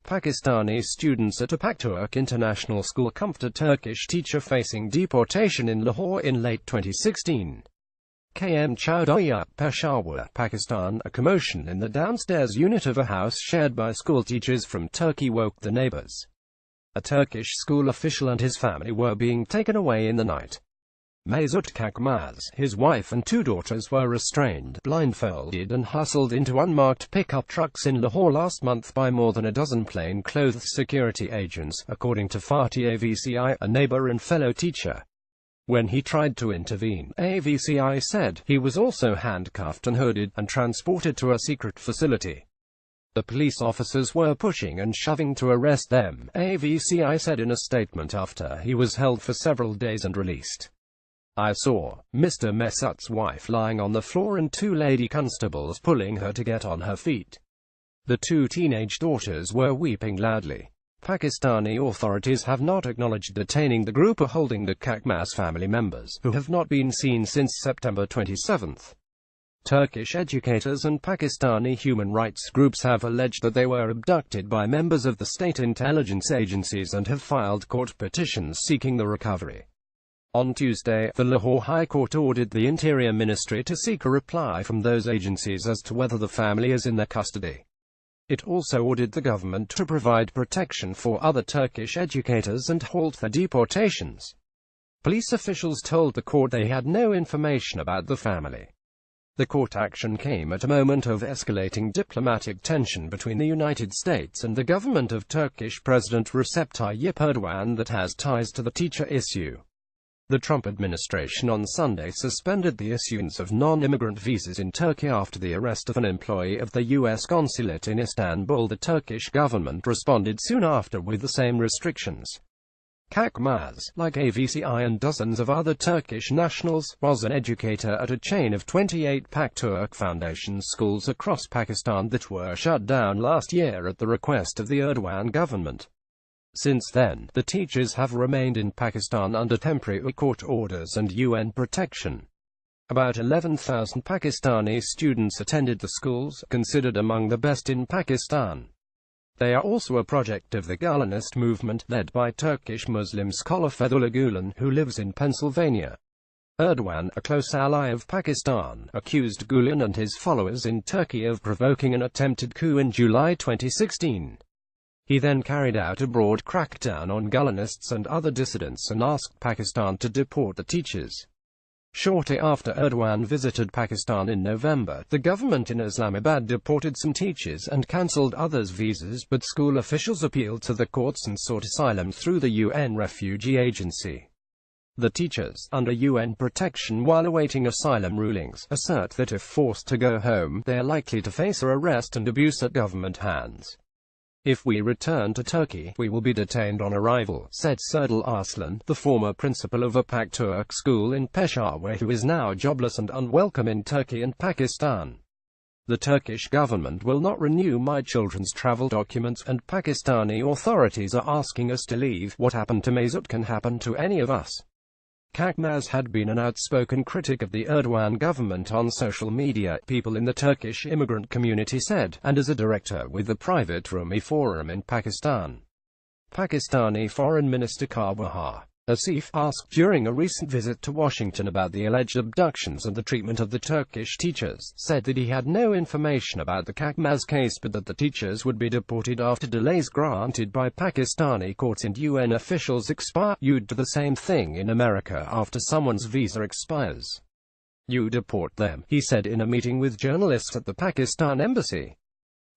Pakistani students at a pak-turk international school comfort a Turkish teacher facing deportation in Lahore in late 2016. Km Chowdhury, Peshawar, Pakistan. A commotion in the downstairs unit of a house shared by school teachers from Turkey woke the neighbors. A Turkish school official and his family were being taken away in the night. Mesut Kakmaz, his wife and two daughters were restrained, blindfolded and hustled into unmarked pickup trucks in Lahore last month by more than a dozen plain-clothed security agents, according to Fatih Avci, a neighbor and fellow teacher. When he tried to intervene, Avci said, he was also handcuffed and hooded, and transported to a secret facility. The police officers were pushing and shoving to arrest them, Avci said in a statement after he was held for several days and released. I saw Mr. Mesut's wife lying on the floor and two lady constables pulling her to get on her feet. The two teenage daughters were weeping loudly. Pakistani authorities have not acknowledged detaining the group or holding the Kakmaz family members, who have not been seen since September 27. Turkish educators and Pakistani human rights groups have alleged that they were abducted by members of the state intelligence agencies and have filed court petitions seeking the recovery. On Tuesday, the Lahore High Court ordered the Interior Ministry to seek a reply from those agencies as to whether the family is in their custody. It also ordered the government to provide protection for other Turkish educators and halt their deportations. Police officials told the court they had no information about the family. The court action came at a moment of escalating diplomatic tension between the United States and the government of Turkish President Recep Tayyip Erdogan that has ties to the teacher issue. The Trump administration on Sunday suspended the issuance of non-immigrant visas in Turkey after the arrest of an employee of the U.S. consulate in Istanbul. The Turkish government responded soon after with the same restrictions. Kakmaz, like Avci and dozens of other Turkish nationals, was an educator at a chain of 28 pak-turk foundation schools across Pakistan that were shut down last year at the request of the Erdogan government. Since then, the teachers have remained in Pakistan under temporary court orders and UN protection. About 11,000 Pakistani students attended the schools, considered among the best in Pakistan. They are also a project of the Gulenist movement, led by Turkish Muslim scholar Fethullah Gulen, who lives in Pennsylvania. Erdogan, a close ally of Pakistan, accused Gulen and his followers in Turkey of provoking an attempted coup in July 2016. He then carried out a broad crackdown on Gulenists and other dissidents and asked Pakistan to deport the teachers. Shortly after Erdogan visited Pakistan in November, the government in Islamabad deported some teachers and cancelled others' visas, but school officials appealed to the courts and sought asylum through the UN Refugee Agency. The teachers, under UN protection while awaiting asylum rulings, assert that if forced to go home, they are likely to face arrest and abuse at government hands. If we return to Turkey, we will be detained on arrival, said Serdal Arslan, the former principal of a pak-turk school in Peshawar who is now jobless and unwelcome in Turkey and Pakistan. The Turkish government will not renew my children's travel documents, and Pakistani authorities are asking us to leave. What happened to Mesut can happen to any of us. Kakmaz had been an outspoken critic of the Erdogan government on social media, people in the Turkish immigrant community said, and as a director with the private Rumi Forum in Pakistan. Pakistani Foreign Minister Kawahar Asif asked during a recent visit to Washington about the alleged abductions and the treatment of the Turkish teachers, said that he had no information about the Kakmaz case but that the teachers would be deported after delays granted by Pakistani courts and UN officials expire. You'd do the same thing in America after someone's visa expires. You deport them, he said in a meeting with journalists at the Pakistan embassy.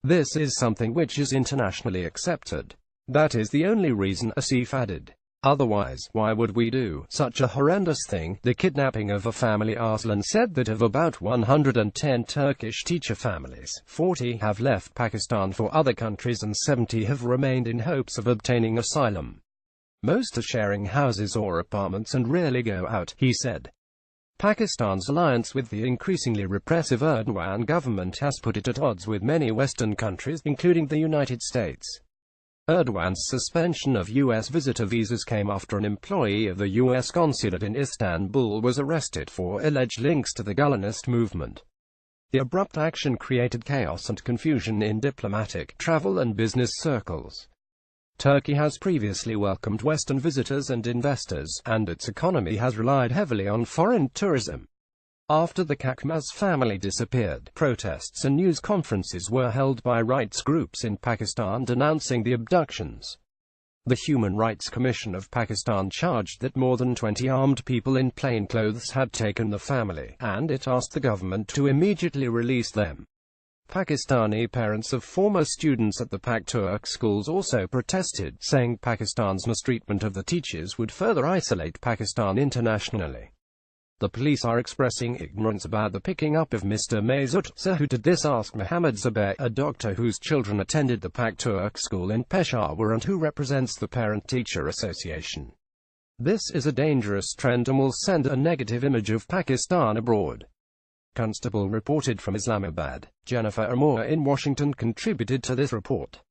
This is something which is internationally accepted. That is the only reason, Asif added. Otherwise, why would we do such a horrendous thing? The kidnapping of a family. Arslan said that of about 110 Turkish teacher families, 40 have left Pakistan for other countries and 70 have remained in hopes of obtaining asylum. Most are sharing houses or apartments and rarely go out, he said. Pakistan's alliance with the increasingly repressive Erdogan government has put it at odds with many Western countries, including the United States. Erdogan's suspension of U.S. visitor visas came after an employee of the U.S. consulate in Istanbul was arrested for alleged links to the Gulenist movement. The abrupt action created chaos and confusion in diplomatic, travel and business circles. Turkey has previously welcomed Western visitors and investors, and its economy has relied heavily on foreign tourism. After the Kakmaz family disappeared, protests and news conferences were held by rights groups in Pakistan denouncing the abductions. The Human Rights Commission of Pakistan charged that more than 20 armed people in plainclothes had taken the family, and it asked the government to immediately release them. Pakistani parents of former students at the pak-turk schools also protested, saying Pakistan's mistreatment of the teachers would further isolate Pakistan internationally. The police are expressing ignorance about the picking up of Mr. Masood. So who did this? Asked Mohammed Zubair, a doctor whose children attended the pak-turk school in Peshawar and who represents the Parent-Teacher Association. This is a dangerous trend and will send a negative image of Pakistan abroad. Constable reported from Islamabad. Jennifer Amor in Washington contributed to this report.